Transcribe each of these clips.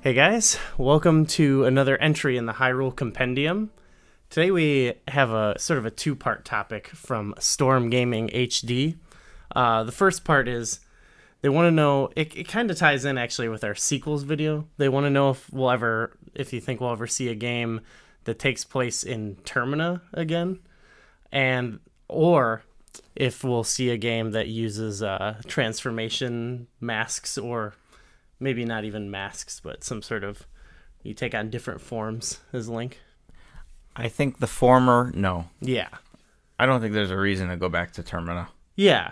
Hey guys, welcome to another entry in the Hyrule Compendium. Today we have a sort of a two-part topic from Storm Gaming HD. The first part is they want to know, it kind of ties in actually with our sequels video. They want to know if you think we'll ever see a game that takes place in Termina again, or if we'll see a game that uses transformation masks, or maybe not even masks, but some sort of, you take on different forms as Link. I think the former, no. Yeah. I don't think there's a reason to go back to Termina. Yeah.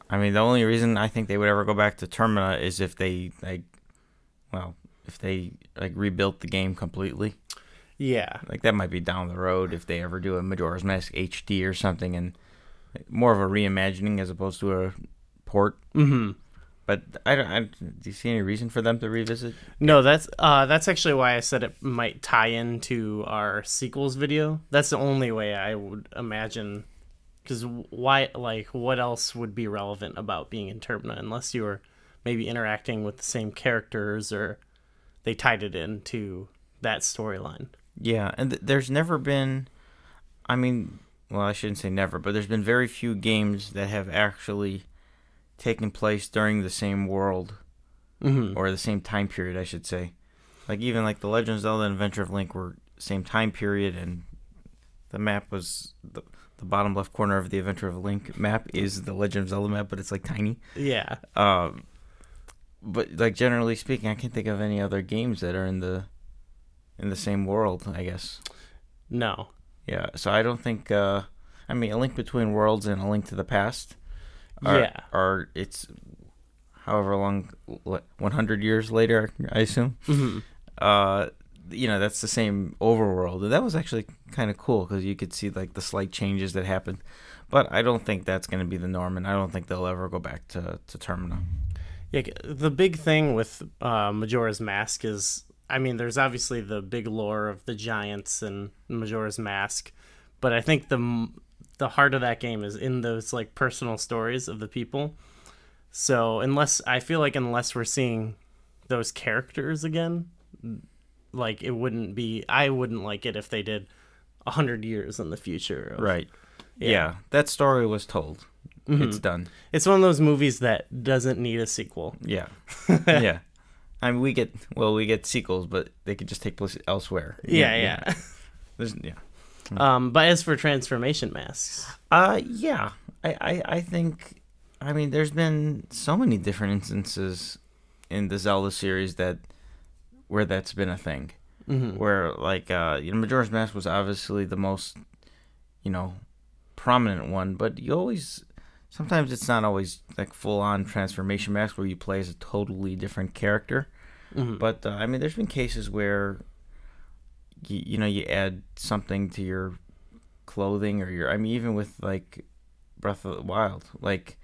I mean, the only reason I think they would ever go back to Termina is if they, rebuilt the game completely. Yeah. Like, that might be down the road if they ever do a Majora's Mask HD or something, and more of a reimagining as opposed to a port. Mm-hmm. But do you see any reason for them to revisit? No, that's actually why I said it might tie into our sequels video. That's the only way I would imagine. Because what else would be relevant about being in Termina unless you were maybe interacting with the same characters or they tied it into that storyline. Yeah, and there's never been, I shouldn't say never, but there's been very few games that have actually taken place during the same world, or the same time period, I should say. Like, even like The Legend of Zelda and Adventure of Link were same time period, and the map was the bottom left corner of the Adventure of Link map is the Legend of Zelda map, but it's like tiny. Yeah. But like, generally speaking, I can't think of any other games that are in the same world, I guess. No. Yeah, so I don't think A Link Between Worlds and A Link to the Past it's however long, 100 years later, I assume. Mm-hmm. That's the same overworld, and that was actually kind of cool because you could see like the slight changes that happened. But I don't think that's going to be the norm, and I don't think they'll ever go back to Termina. Yeah, the big thing with Majora's Mask is, there's obviously the big lore of the giants and Majora's Mask, but I think the heart of that game is in those like personal stories of the people. So unless we're seeing those characters again, like I wouldn't like it if they did 100 years in the future. Right. Yeah, that story was told. Mm-hmm. It's done. It's one of those movies that doesn't need a sequel. Yeah. Yeah. We get sequels, but they could just take place elsewhere. Yeah. But as for transformation masks, I think, there's been so many different instances in the Zelda series where that's been a thing. Mm-hmm. Where Majora's Mask was obviously the most, prominent one, but sometimes it's not always like full on transformation masks where you play as a totally different character. Mm-hmm. But there's been cases where you add something to your clothing or even with like Breath of the Wild, like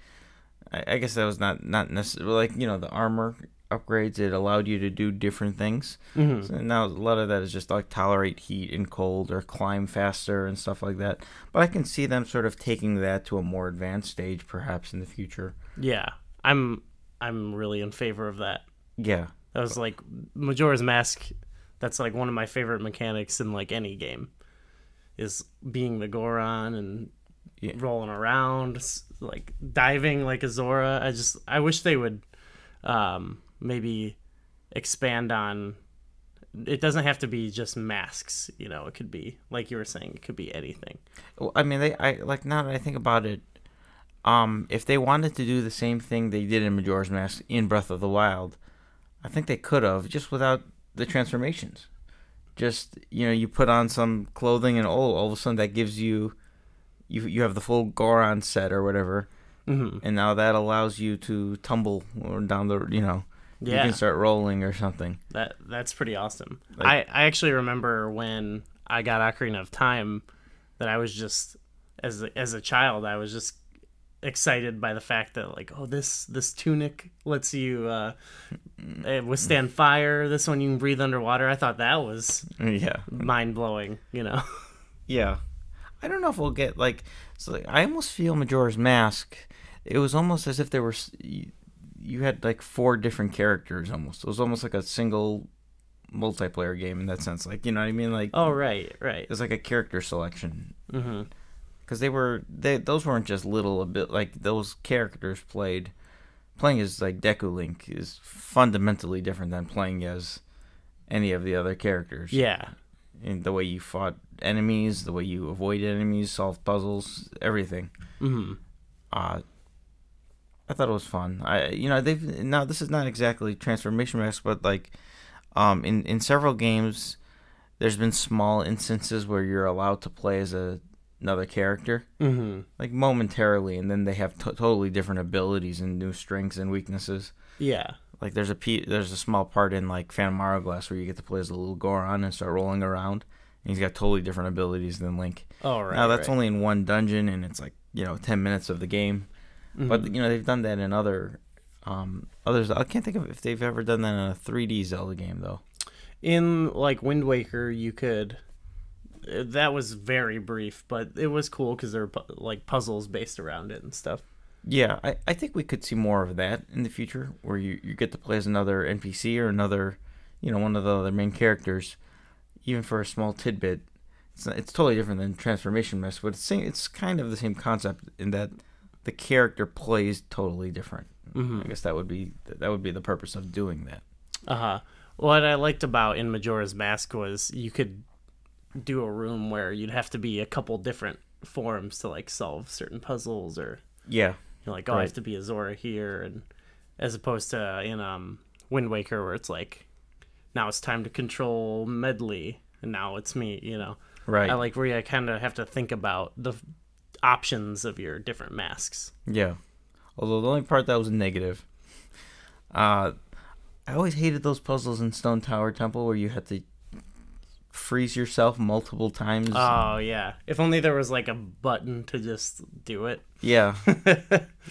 I guess that was not necessarily like, the armor upgrades, it allowed you to do different things. Mm-hmm. So now a lot of that is just like tolerate heat and cold or climb faster and stuff like that. But I can see them sort of taking that to a more advanced stage perhaps in the future. Yeah, I'm really in favor of that. Yeah, that was like Majora's Mask. That's like one of my favorite mechanics in like any game, is being the Goron and rolling around, like diving like a Zora. I wish they would maybe expand on. It doesn't have to be just masks, it could be, like you were saying, it could be anything. Well, now that I think about it, if they wanted to do the same thing they did in Majora's Mask in Breath of the Wild, I think they could have, just without the transformations. Just, you put on some clothing and all of a sudden that gives you have the full Goron set or whatever. Mm-hmm. And now that allows you to tumble down the, you can start rolling or something. That's pretty awesome. I actually remember when I got Ocarina of Time that I was just, as a child, I was just excited by the fact that like, oh, this tunic lets you withstand fire. This one you can breathe underwater. I thought that was mind blowing. Yeah, I don't know if we'll get I almost feel Majora's Mask. It was almost as if there were you had like 4 different characters almost. It was almost like a single multiplayer game in that sense. Like, you know what I mean? Like, Oh, right. it's like a character selection. Mm-hmm. Because those weren't just little a bit, like, those characters playing as, like, Deku Link is fundamentally different than playing as any of the other characters. Yeah. In the way you fought enemies, the way you avoided enemies, solved puzzles, everything. Mm-hmm. I thought it was fun. This is not exactly transformation masks, but like, in several games, there's been small instances where you're allowed to play as another character, like momentarily, and then they have totally different abilities and new strengths and weaknesses. Yeah. Like there's a small part in like Phantom Hourglass where you get to play as a little Goron and start rolling around, and he's got totally different abilities than Link. Oh, right. Now that's only in one dungeon, and it's like 10 minutes of the game. But they've done that in others. I can't think of if they've ever done that in a 3D Zelda game though. In like Wind Waker, you could. That was very brief, but it was cool because there were like puzzles based around it and stuff. Yeah, I think we could see more of that in the future, where you get to play as another NPC or another, one of the other main characters, even for a small tidbit. It's totally different than Transformation Mess, but it's kind of the same concept in that the character plays totally different. I guess that would be the purpose of doing that. What I liked about in Majora's Mask was you could do a room where you'd have to be a couple different forms to like solve certain puzzles, or yeah, you're like, I have to be a Zora here, and as opposed to in Wind Waker where it's like, now it's time to control Medley, and now it's me. Right. I like where you kind of have to think about the options of your different masks. Yeah. Although the only part that was negative, I always hated those puzzles in Stone Tower Temple where you had to freeze yourself multiple times. Oh, yeah. If only there was like a button to just do it. Yeah.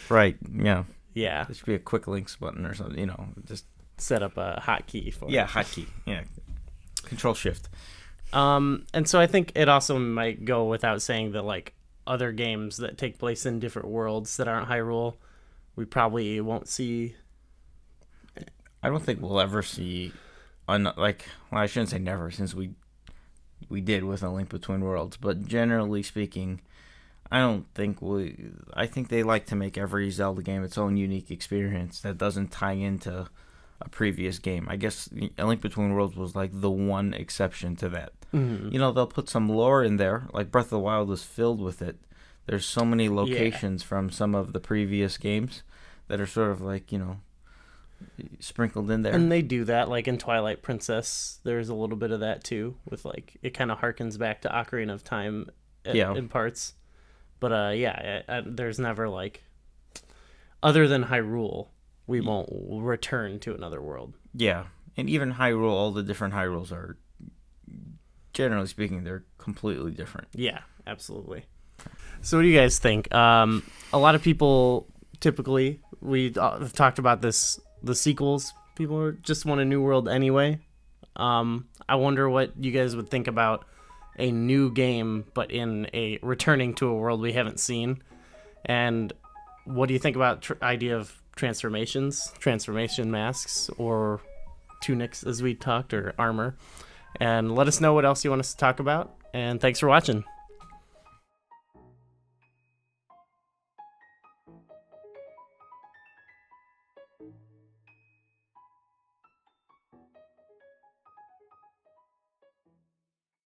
Right. Yeah. Yeah. There should be a quick links button or something, just set up a hotkey for it. Yeah, hotkey. Yeah. Control Shift. And so I think it also might go without saying that like other games that take place in different worlds that aren't Hyrule, we probably won't see. I don't think we'll ever see, I shouldn't say never, since we did with A Link Between Worlds, but generally speaking, I think they like to make every Zelda game its own unique experience that doesn't tie into a previous game. I guess A Link Between Worlds was like the one exception to that. They'll put some lore in there, like Breath of the Wild was filled with it. There's so many locations from some of the previous games that are sort of like, sprinkled in there. And they do that, like in Twilight Princess, there's a little bit of that too, with like, it kind of harkens back to Ocarina of Time in parts. But there's never like, other than Hyrule, we won't return to another world. Yeah, and even Hyrule, all the different Hyrules are, generally speaking, they're completely different. Yeah, absolutely. So what do you guys think? A lot of people, typically, we have talked about this, the sequels, people just want a new world anyway. I wonder what you guys would think about a new game, but in a returning to a world we haven't seen. And what do you think about idea of transformation masks, or tunics as we talked, or armor? And let us know what else you want us to talk about. And thanks for watching.